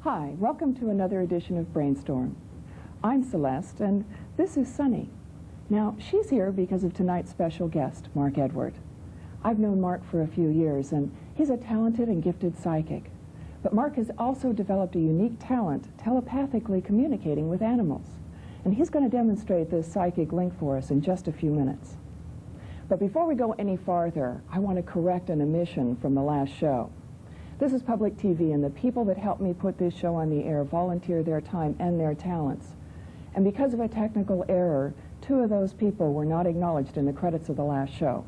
Hi, welcome to another edition of Brainstorm. I'm Celeste, and this is Sunny. Now, she's here because of tonight's special guest, Mark Edward. I've known Mark for a few years, and he's a talented and gifted psychic. But Mark has also developed a unique talent telepathically communicating with animals. And he's going to demonstrate this psychic link for us in just a few minutes. But before we go any farther, I want to correct an omission from the last show. This is public TV, and the people that helped me put this show on the air volunteer their time and their talents. And because of a technical error, 2 of those people were not acknowledged in the credits of the last show.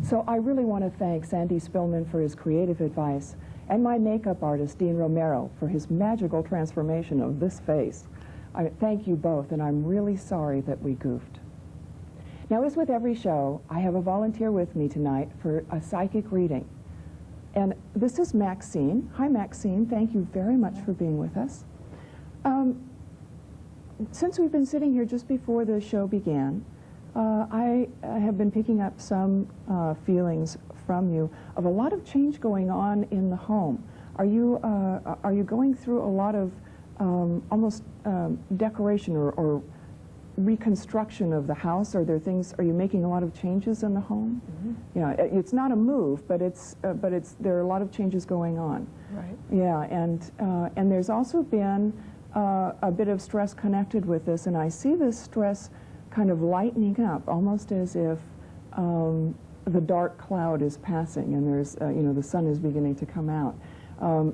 So I really want to thank Sandy Spillman for his creative advice, and my makeup artist, Dean Romero, for his magical transformation of this face. I thank you both, and I'm really sorry that we goofed. Now, as with every show, I have a volunteer with me tonight for a psychic reading. And this is Maxine. Hi, Maxine. Thank you very much for being with us. Since we've been sitting here just before the show began, I have been picking up some feelings from you of a lot of change going on in the home. Are you going through a lot of almost decoration or reconstruction of the house? Are you making a lot of changes in the home? Mm-hmm. Yeah, it's not a move, but there are a lot of changes going on. Right. Yeah, and there's also been a bit of stress connected with this, and I see this stress kind of lightening up, almost as if the dark cloud is passing and there's the sun is beginning to come out.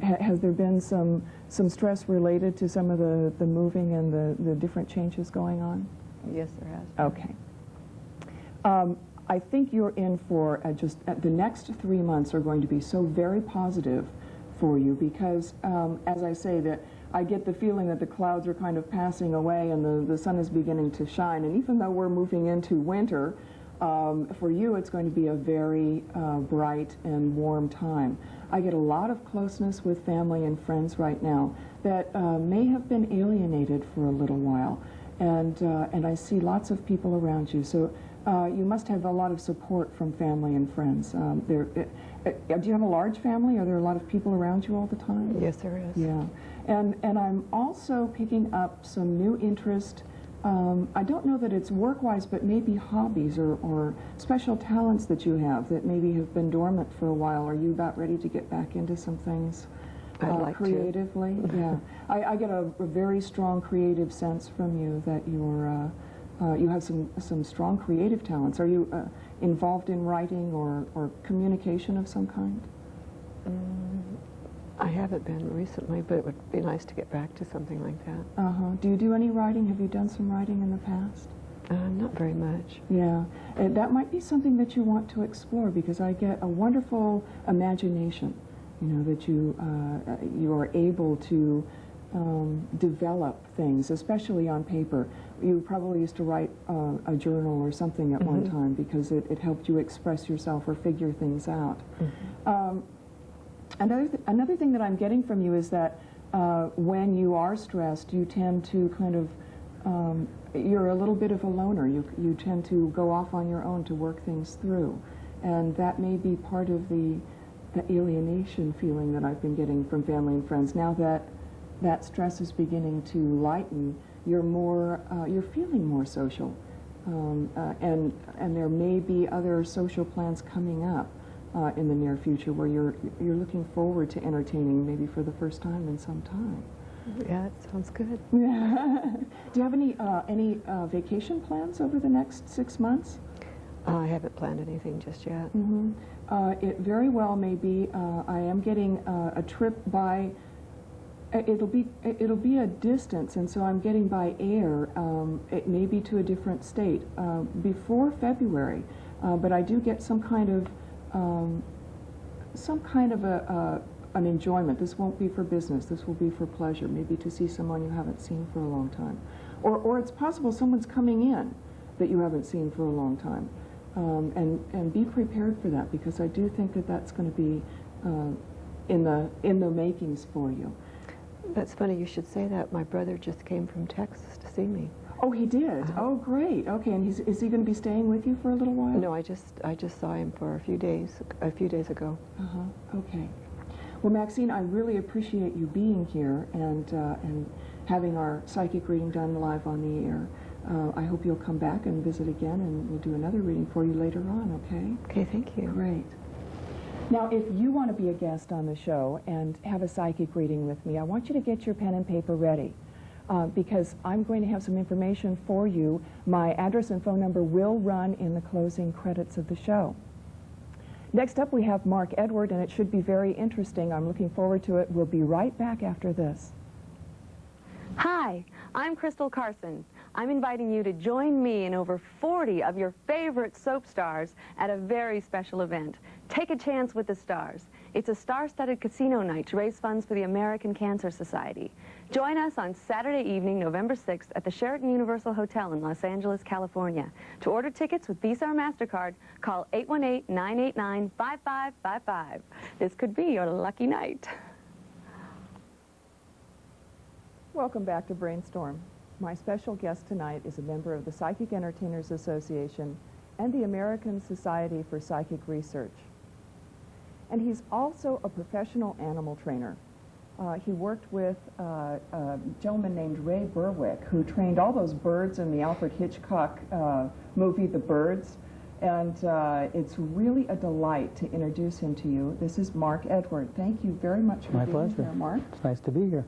Has there been some stress related to some of the moving and the different changes going on? Yes, there has. Okay. I think you're in for the next 3 months are going to be so very positive for you because, as I say, that I get the feeling that the clouds are kind of passing away and the sun is beginning to shine. And even though we're moving into winter, for you it's going to be a very bright and warm time. I get a lot of closeness with family and friends right now that may have been alienated for a little while, and I see lots of people around you. So you must have a lot of support from family and friends. Do you have a large family? Are there a lot of people around you all the time? Yes, there is. Yeah, and I'm also picking up some new interest. I don't know that it's work-wise, but maybe hobbies or special talents that you have that maybe have been dormant for a while. Are you about ready to get back into some things creatively? Yeah, I get a very strong creative sense from you that you have some strong creative talents. Are you involved in writing or communication of some kind? I haven't been recently, but it would be nice to get back to something like that. Uh-huh. Do you do any writing? Have you done some writing in the past? Not very much. Yeah. That might be something that you want to explore because I get a wonderful imagination, that you are able to develop things, especially on paper. You probably used to write a journal or something at one time because it helped you express yourself or figure things out. Another thing that I'm getting from you is that when you are stressed, you tend to kind of, you're a little bit of a loner. You tend to go off on your own to work things through. And that may be part of the alienation feeling that I've been getting from family and friends. Now that that stress is beginning to lighten, you're feeling more social. And there may be other social plans coming up in the near future where you're looking forward to entertaining maybe for the first time in some time. Yeah, that sounds good. Do you have any vacation plans over the next 6 months? I haven't planned anything just yet. It very well may be. I am getting a trip by It'll be a distance, and so I'm getting by air. It may be to a different state before February, but I do get some kind of an enjoyment. This won't be for business. This will be for pleasure. Maybe to see someone you haven't seen for a long time, or it's possible someone's coming in that you haven't seen for a long time, and be prepared for that, because I do think that that's going to be in the makings for you. That's funny you should say that. My brother just came from Texas to see me. Oh, he did? Oh, great. Okay, and is he going to be staying with you for a little while? No, I just saw him for a few days ago. Okay. Well, Maxine, I really appreciate you being here and having our psychic reading done live on the air. I hope you'll come back and visit again, and we'll do another reading for you later on, okay? Okay, thank you. Great. Now, if you want to be a guest on the show and have a psychic reading with me, I want you to get your pen and paper ready, because I'm going to have some information for you. My address and phone number will run in the closing credits of the show. Next up, we have Mark Edward, and it should be very interesting. I'm looking forward to it. We'll be right back after this. Hi, I'm Crystal Carson. I'm inviting you to join me and over 40 of your favorite soap stars at a very special event. Take a chance with the stars. It's a star-studded casino night to raise funds for the American Cancer Society. Join us on Saturday evening, November 6th at the Sheraton Universal Hotel in Los Angeles, California. To order tickets with Visa or MasterCard, call 818-989-5555. This could be your lucky night. Welcome back to Brainstorm. My special guest tonight is a member of the Psychic Entertainers Association and the American Society for Psychic Research. And he's also a professional animal trainer. He worked with a gentleman named Ray Berwick, who trained all those birds in the Alfred Hitchcock movie, The Birds. And it's really a delight to introduce him to you. This is Mark Edward. Thank you very much for being here, Mark. It's nice to be here.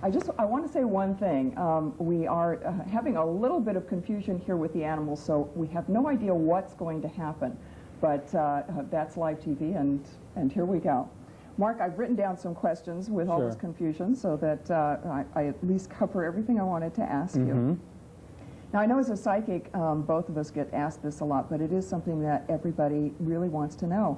I want to say one thing. We are having a little bit of confusion here with the animals, so we have no idea what's going to happen. But that's live TV, and here we go. Mark, I've written down some questions with all this confusion so that I at least cover everything I wanted to ask you. Now, I know as a psychic, both of us get asked this a lot, but it is something that everybody really wants to know.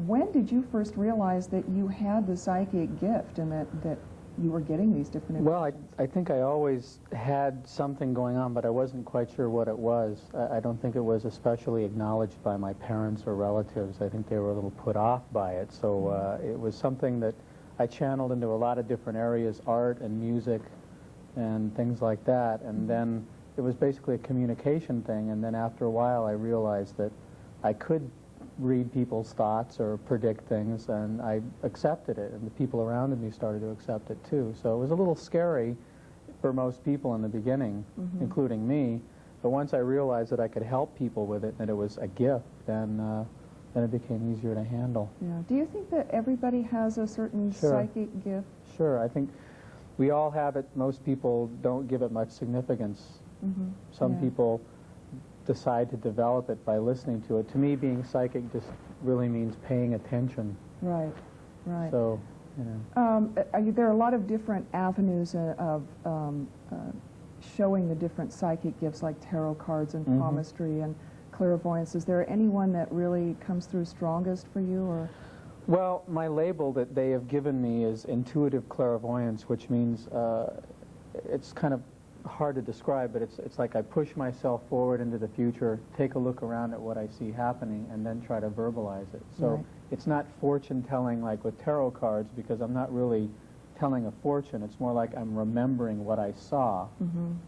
When did you first realize that you had the psychic gift and that you were getting these different Well, I think I always had something going on, but I wasn't quite sure what it was. I don't think it was especially acknowledged by my parents or relatives. I think they were a little put off by it. So it was something that I channeled into a lot of different areas, art and music and things like that. And then it was basically a communication thing. And then after a while, I realized that I could read people's thoughts or predict things, and I accepted it, and the people around me started to accept it too. So it was a little scary for most people in the beginning, including me, but once I realized that I could help people with it, and that it was a gift, then it became easier to handle. Yeah. Do you think that everybody has a certain psychic gift? Sure, I think we all have it. Most people don't give it much significance. Some people decide to develop it by listening to it. To me, being psychic just really means paying attention. Right. So, you know. There are a lot of different avenues of showing the different psychic gifts, like tarot cards and palmistry and clairvoyance. Is there anyone that really comes through strongest for you, or? Well, my label that they have given me is intuitive clairvoyance, which means it's kind of hard to describe, but it's like I push myself forward into the future, take a look around at what I see happening, and then try to verbalize it. So it's not fortune telling like with tarot cards, because I'm not really telling a fortune. It's more like I'm remembering what I saw.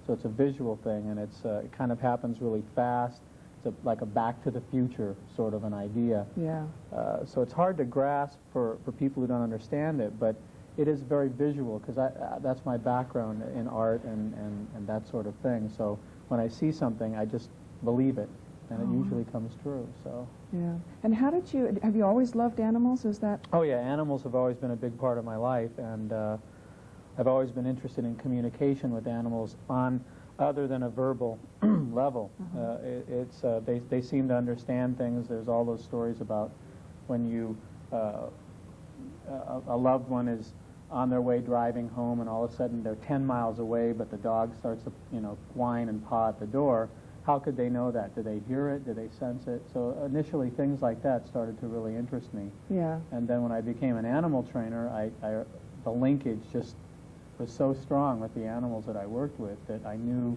So it's a visual thing, and it kind of happens really fast. It's like a back to the future sort of an idea. So it's hard to grasp for people who don't understand it, but it is very visual, because that's my background in art and that sort of thing. So when I see something, I just believe it, and it usually comes true. So. Yeah. And have you always loved animals? Is that? Oh yeah, animals have always been a big part of my life, and I've always been interested in communication with animals on other than a verbal level. They seem to understand things. There's all those stories about when you a loved one is on their way driving home, and all of a sudden they're 10 miles away, but the dog starts to, whine and paw at the door. How could they know that? Do they hear it? Do they sense it? So initially, things like that started to really interest me. Yeah. And then when I became an animal trainer, the linkage just was so strong with the animals that I worked with that I knew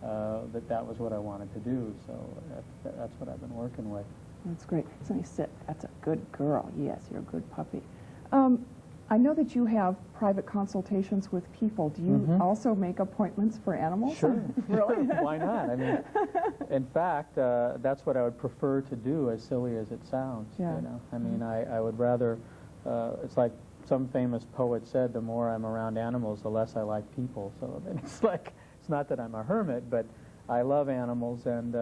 that was what I wanted to do. So that's what I've been working with. That's great. Sonny, sit. That's a good girl. Yes, you're a good puppy. I know that you have private consultations with people. Do you also make appointments for animals? Sure. Really? Why not? I mean, in fact, that's what I would prefer to do, as silly as it sounds. Yeah. I mean, I would rather, it's like some famous poet said, the more I'm around animals, the less I like people. So I mean, it's not that I'm a hermit, but I love animals, and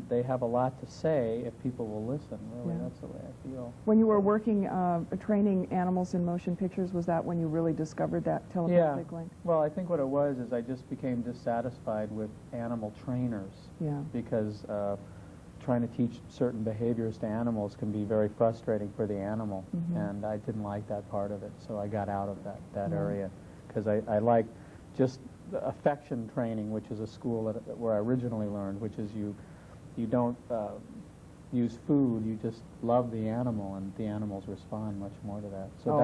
they have a lot to say if people will listen. Really, Yeah. that's the way I feel. When you were working, training animals in motion pictures, was that when you really discovered that telepathic link? Well, I think what it was is I just became dissatisfied with animal trainers. Yeah. Because trying to teach certain behaviors to animals can be very frustrating for the animal, and I didn't like that part of it, so I got out of that area, because I like just the affection training, which is a school where I originally learned, which is you don't use food, you just love the animal, and the animals respond much more to that. So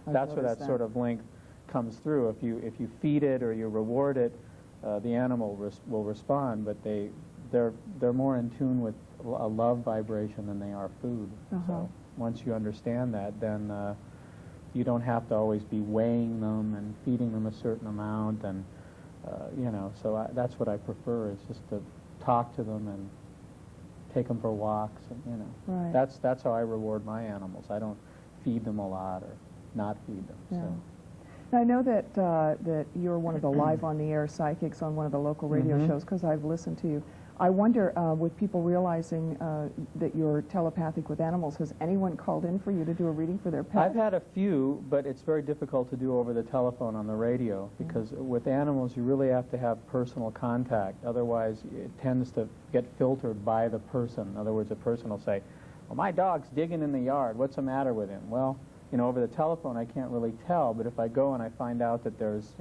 that's where that sort of link comes through. If you feed it or you reward it, the animal will respond, but they're more in tune with a love vibration than they are food. So once you understand that, then you don't have to always be weighing them and feeding them a certain amount, and so that's what I prefer, is just to talk to them and take them for walks, and Right. that's how I reward my animals. I don't feed them a lot or not feed them. Yeah. So. Now, I know that you're one of the live on the air psychics on one of the local radio shows, because I've listened to you. I wonder, with people realizing that you're telepathic with animals, has anyone called in for you to do a reading for their pet? I've had a few, but it's very difficult to do over the telephone on the radio, because with animals you really have to have personal contact. Otherwise it tends to get filtered by the person. In other words, a person will say, well, my dog's digging in the yard, what's the matter with him? Well, over the telephone I can't really tell, but if I go and I find out that there's,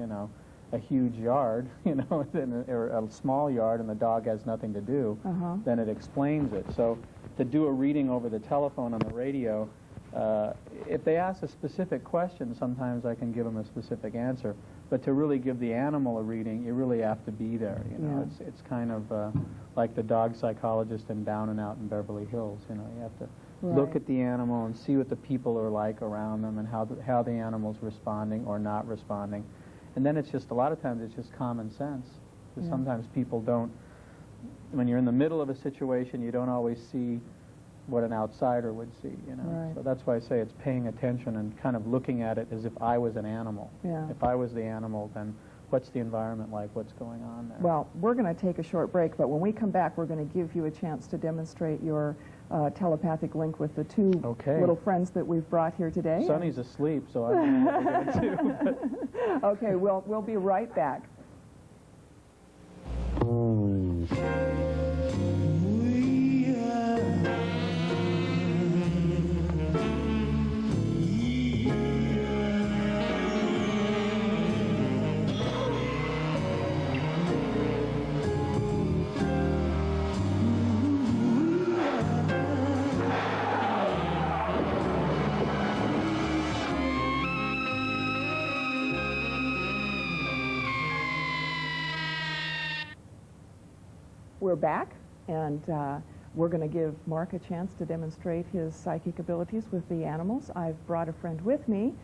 a huge yard, or a small yard, and the dog has nothing to do, then it explains it. So to do a reading over the telephone on the radio, if they ask a specific question, sometimes I can give them a specific answer. But to really give the animal a reading, you really have to be there. It's kind of like the dog psychologist in Down and Out in Beverly Hills. You have to look at the animal and see what the people are like around them, and how the animal's responding or not responding. And then it's just, a lot of times it's just common sense. Because sometimes people don't, when you're in the middle of a situation, you don't always see what an outsider would see, Right. So that's why I say it's paying attention and kind of looking at it as if I was an animal. Yeah. If I was the animal, then what's the environment like? What's going on there? Well, we're going to take a short break, but when we come back, we're going to give you a chance to demonstrate your telepathic link with the two little friends that we've brought here today. Sonny's asleep, so I don't know what we're going to do. But Okay, we'll be right back. We're back, and we're going to give Mark a chance to demonstrate his psychic abilities with the animals. I've brought a friend with me.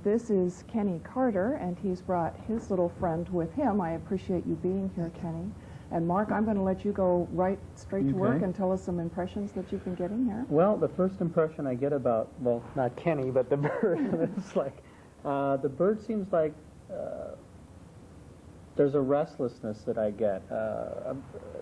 This is Kenny Carter, and he's brought his little friend with him. I appreciate you being here, Kenny. And Mark, I'm going to let you go right straight to work and tell us some impressions that you've been getting here. Well, the first impression I get about, well, not Kenny, but the bird, it's like, the bird seems like there's a restlessness that I get.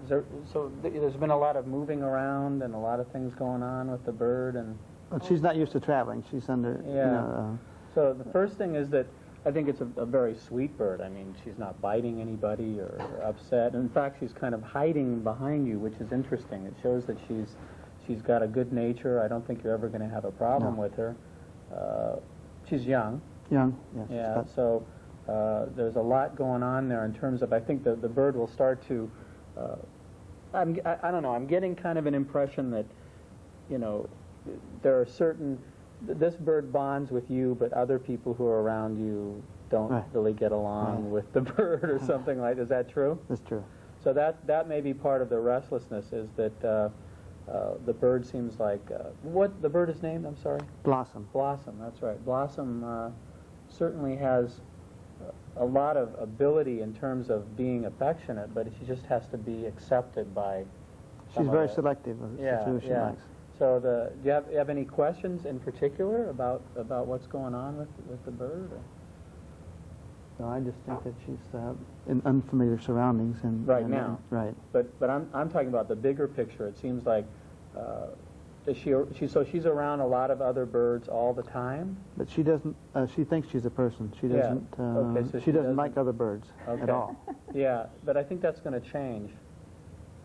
There's been a lot of moving around and a lot of things going on with the bird. And But she's not used to traveling. She's under, So the first thing is that I think it's a very sweet bird. I mean, she's not biting anybody or upset. In fact, she's kind of hiding behind you, which is interesting. It shows that she's got a good nature. I don't think you're ever going to have a problem with her. She's young, Young, yes. Yeah, so there's a lot going on there in terms of, I think the bird will start to, I don't know, I'm getting kind of an impression that, you know, there are certain, this bird bonds with you, but other people who are around you don't really get along with the bird or something like that. Is that true? That's true. So that may be part of the restlessness, is that the bird seems like, what the bird is named, I'm sorry? Blossom. Blossom, that's right. Blossom certainly has a lot of ability in terms of being affectionate, but she just has to be accepted by She's very selective of who she likes. So do you have any questions in particular about what's going on with the bird? Or? No, I just think that she's in unfamiliar surroundings and Right now. Right. But I'm talking about the bigger picture. It seems like she's around a lot of other birds all the time. But she doesn't. She thinks she's a person. She doesn't. Okay, so she doesn't like other birds at all. Yeah, but I think that's going to change.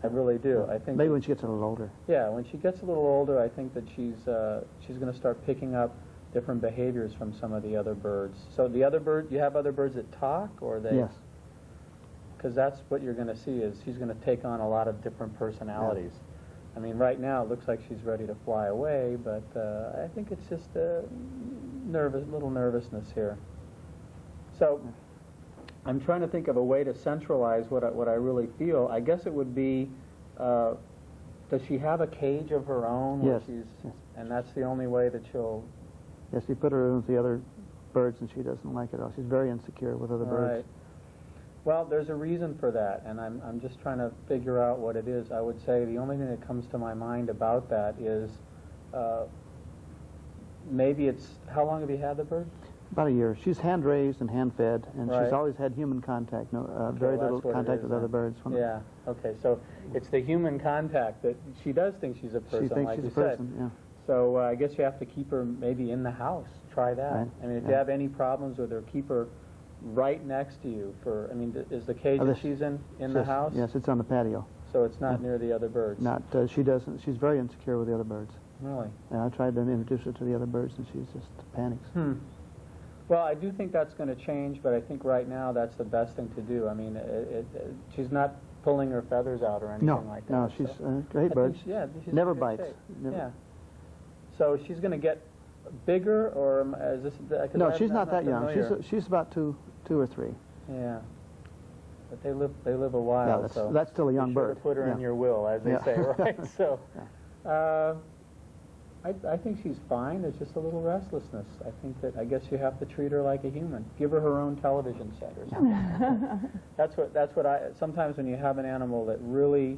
I really do. I think maybe when she gets a little older. Yeah, when she gets a little older, I think that she's going to start picking up different behaviors from some of the other birds. So the other bird, you have other birds that talk, or they? Yes. Because that's what you're going to see, is she's going to take on a lot of different personalities. I mean, right now it looks like she's ready to fly away, but I think it's just a little nervousness here. So I'm trying to think of a way to centralize what I really feel. I guess it would be, does she have a cage of her own? Yes. And that's the only way that she'll... Yes, you put her with the other birds and she doesn't like it at all. She's very insecure with other birds. Right. Well, there's a reason for that, and I'm just trying to figure out what it is. I would say the only thing that comes to my mind about that is maybe it's... How long have you had the bird? About a year. She's hand-raised and hand-fed, and Right. she's always had human contact, very well, little contact with other birds. Yeah, okay, so it's the human contact that she does think she's a person, She thinks like she's a you said. person, yeah. So I guess you have to keep her maybe in the house. Try that. Right. I mean, if you have any problems with her, keep her right next to you. I mean, is the cage that she's in the house? Yes, it's on the patio. So it's not near the other birds? Not, she doesn't, she's very insecure with the other birds. Really? And I tried to introduce her to the other birds, and she's just panics. Well, I do think that's going to change, but I think right now that's the best thing to do. I mean, she's not pulling her feathers out or anything like that. No, she's a great bird. She's never in good bites. shape. Never. Yeah. So she's going to get bigger, or is this? No, she's not that young. She's about two or three. Yeah. But they live a while. Yeah, that's still a young be sure bird. To put her in your will, as they say, right? So, I think she's fine. There's just a little restlessness. I guess you have to treat her like a human. Give her her own television set or something. That's what sometimes when you have an animal that really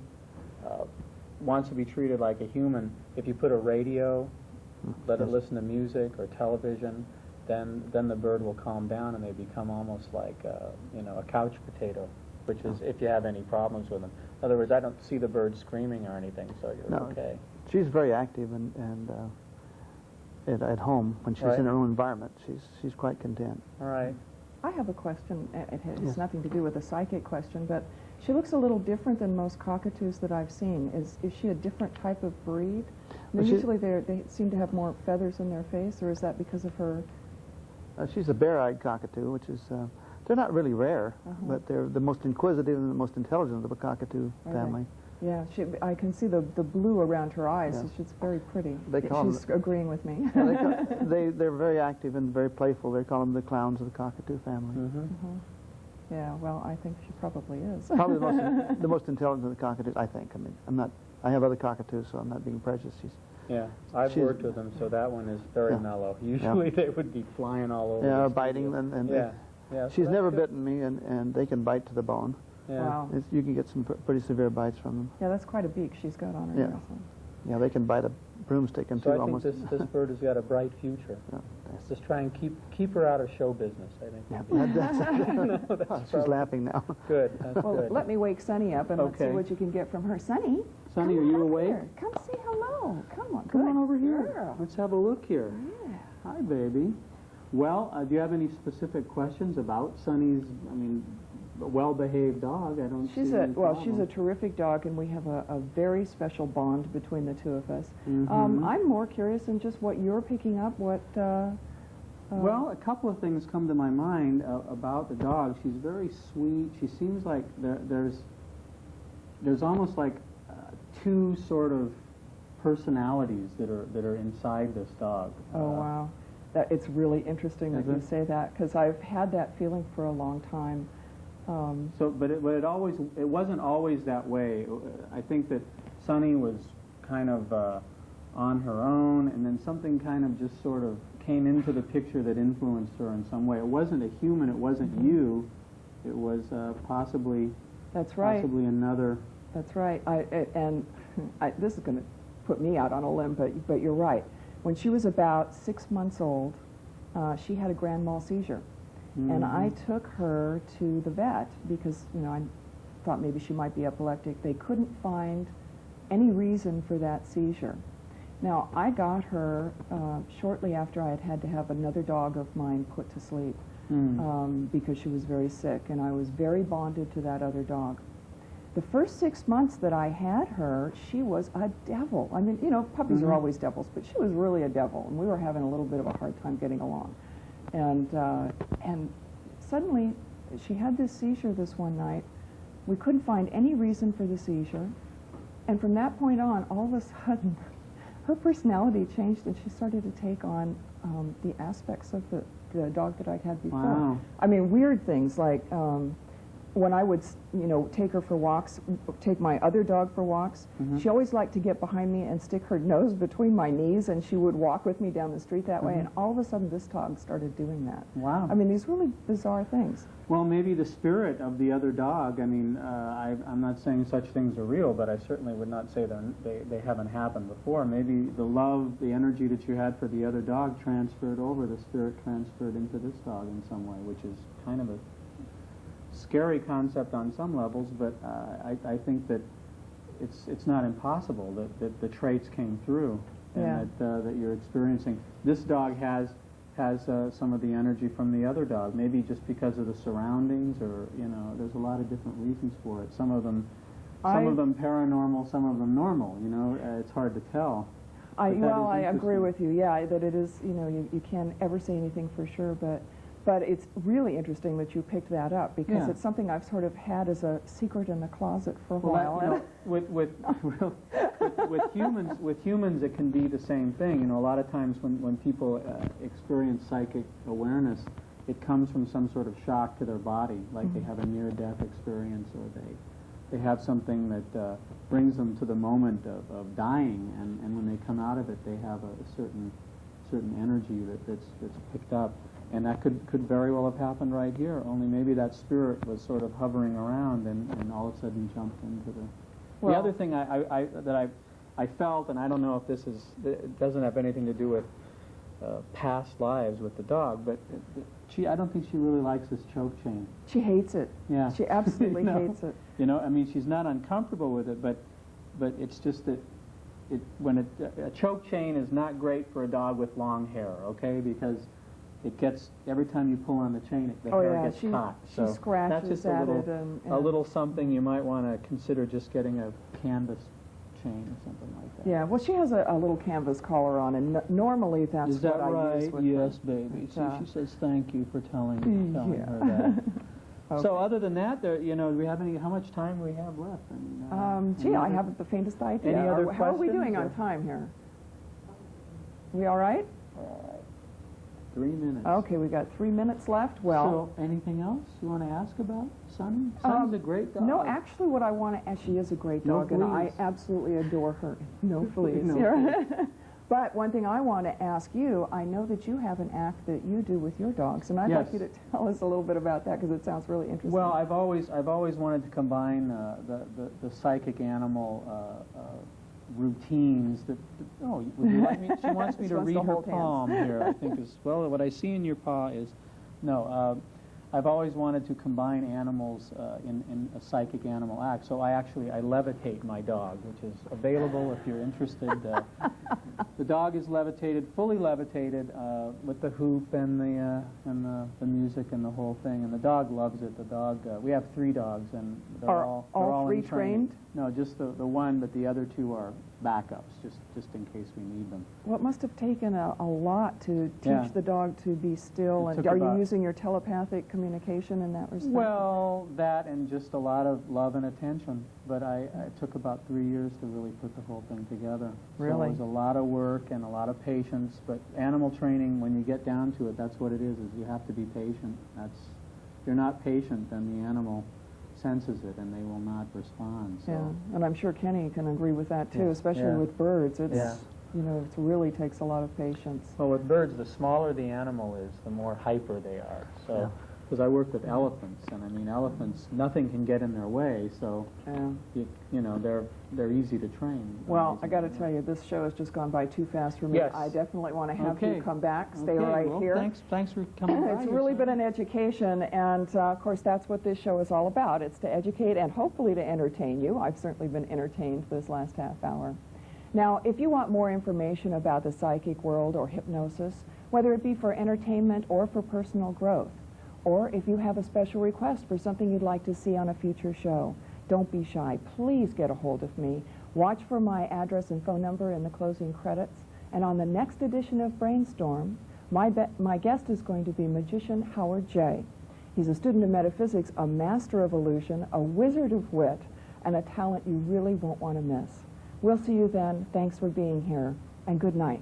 wants to be treated like a human, if you put a radio, let it listen to music or television, then the bird will calm down and they become almost like a couch potato, which is if you have any problems with them. In other words, I don't see the bird screaming or anything, so you're okay. She's very active and at home when she's in her own environment. She's quite content. All right. I have a question. It has nothing to do with a psychic question, but she looks a little different than most cockatoos that I've seen. Is she a different type of breed? Usually they seem to have more feathers in their face, or is that because of her? She's a bare-eyed cockatoo, which is, they're not really rare, but they're the most inquisitive and the most intelligent of the cockatoo family. Yeah, I can see the blue around her eyes. Yeah. She's very pretty. She's agreeing with me. They're very active and very playful. They call them the clowns of the cockatoo family. Yeah, well, I think she probably is. Probably the most intelligent of the cockatoos, I think. I mean, I have other cockatoos, so I'm not being prejudiced. Yeah, I've worked with them, so that one is very mellow. Usually they would be flying all over. Yeah, biting, and she's never bitten me, and they can bite to the bone. Yeah. Wow. You can get some pretty severe bites from them. Yeah, that's quite a beak she's got on her. Yeah. Yeah, they can bite a broomstick into almost. I think this bird has got a bright future. Yeah. Just try and keep her out of show business, I think. Yeah. She's laughing now. Good. That's good. Let me wake Sunny up and let's see what you can get from her. Sunny? Sunny, are you awake? Here. Come say hello. Come on over here. Girl. Let's have a look here. Yeah. Hi, baby. Well, do you have any specific questions about Sunny's, a well-behaved dog? I don't see any problem. She's a terrific dog, and we have a very special bond between the two of us. I'm more curious in just what you're picking up, Well, a couple of things come to my mind about the dog. She's very sweet. She seems like there's almost like two sort of personalities that are inside this dog. Oh, wow. It's really interesting that you say that, because I've had that feeling for a long time. But it wasn't always that way. I think that Sunny was kind of on her own, and then something kind of just sort of came into the picture that influenced her in some way. It wasn't a human. It wasn't you. It was possibly. That's right. Possibly another. That's right. This is going to put me out on a limb, but you're right. When she was about 6 months old, she had a grand mal seizure. And I took her to the vet because, I thought maybe she might be epileptic. They couldn't find any reason for that seizure. Now, I got her shortly after I had to have another dog of mine put to sleep because she was very sick, and I was very bonded to that other dog. The first 6 months that I had her, she was a devil. I mean, puppies are always devils, but she was really a devil, and we were having a little bit of a hard time getting along. And suddenly, she had this seizure this one night. We couldn't find any reason for the seizure. And from that point on, all of a sudden, her personality changed, and she started to take on the aspects of the dog that I'd had before. Wow. I mean, weird things like when I would, take her for walks, take my other dog for walks, she always liked to get behind me and stick her nose between my knees, and she would walk with me down the street that way, and all of a sudden this dog started doing that. Wow. I mean, these really bizarre things. Well, maybe the spirit of the other dog. I mean, I'm not saying such things are real, but I certainly would not say they haven't happened before. Maybe the love, the energy that you had for the other dog transferred over, the spirit transferred into this dog in some way, which is kind of a scary concept on some levels, but I think that it's not impossible that the traits came through and that you're experiencing. This dog has some of the energy from the other dog, maybe just because of the surroundings, or there's a lot of different reasons for it. Some of them paranormal, some of them normal. It's hard to tell. I agree with you. Yeah, that it is. You can't ever say anything for sure, but it's really interesting that you picked that up, because it's something I've sort of had as a secret in the closet for a while. With humans, it can be the same thing. A lot of times when people experience psychic awareness, it comes from some sort of shock to their body, like they have a near-death experience, or they have something that brings them to the moment of dying, and when they come out of it, they have a certain energy that's picked up. And that could very well have happened right here, only maybe that spirit was sort of hovering around and all of a sudden jumped into the... The other thing that I felt, and I don't know if it doesn't have anything to do with past lives with the dog, but I don't think she really likes this choke chain. She hates it. Yeah. She absolutely hates it. I mean, she's not uncomfortable with it, but it's just that a choke chain is not great for a dog with long hair, okay? Because it gets, every time you pull on the chain, the hair gets caught. She scratches that's just at a little something you might want to consider, just getting a canvas chain or something like that. Yeah, well, she has a little canvas collar on, and normally that's Is that what I use with Yes, her. baby. See, she says thank you for telling her that. Okay. So other than that, do we have how much time do we have left? I haven't the faintest idea. Any other How are we doing questions, on time here? We all right? All right. 3 minutes. Okay, we got 3 minutes left. Well, so anything else you want to ask about Sunny? Sunny's a great dog. No, actually, what I want to ask, she is a great dog, and I absolutely adore her. No fleas. But one thing I want to ask you, I know that you have an act that you do with your dogs, and I'd like you to tell us a little bit about that, because it sounds really interesting. Well, I've always wanted to combine the psychic animal routines would you like me? She wants me to read her palm here, I think is, well, what I see in your paw is, I've always wanted to combine animals in a psychic animal act. So I levitate my dog, which is available if you're interested. The dog is levitated, fully levitated, with the hoop and the music and the whole thing. And the dog loves it. The dog, we have 3 dogs, and they're all three in training. trained? No, just the one, but the other 2 are backups, just in case we need them. Well, it must have taken a lot to teach Yeah. the dog to be still. It And took are you about- using your telepathic communication in that respect? Well, that and just a lot of love and attention. But it took about 3 years to really put the whole thing together. So Really? it was a lot of work and a lot of patience. But animal training, when you get down to it, that's what it is you have to be patient. If you're not patient, then the animal senses it and they will not respond. So. Yeah, and I'm sure Kenny can agree with that too, Yes. especially Yeah. with birds. It's, Yeah. you know, it really takes a lot of patience. Well, with birds, the smaller the animal is, the more hyper they are. So, because I work with elephants, and I mean, elephants, nothing can get in their way. So, Yeah. you know, they're easy to train. Well, I got to tell you, this show has just gone by too fast for me. Yes. I definitely want to have Okay. you come back. Stay Okay, right well, here. Thanks for coming by. It's really been an education, and of course that's what this show is all about. It's to educate and hopefully to entertain you. I've certainly been entertained this last half hour. Now, if you want more information about the psychic world or hypnosis, whether it be for entertainment or for personal growth, or if you have a special request for something you'd like to see on a future show, don't be shy. Please get a hold of me. Watch for my address and phone number in the closing credits. And on the next edition of Brainstorm, my guest is going to be magician Howard J. He's a student of metaphysics, a master of illusion, a wizard of wit, and a talent you really won't want to miss. We'll see you then. Thanks for being here, and good night.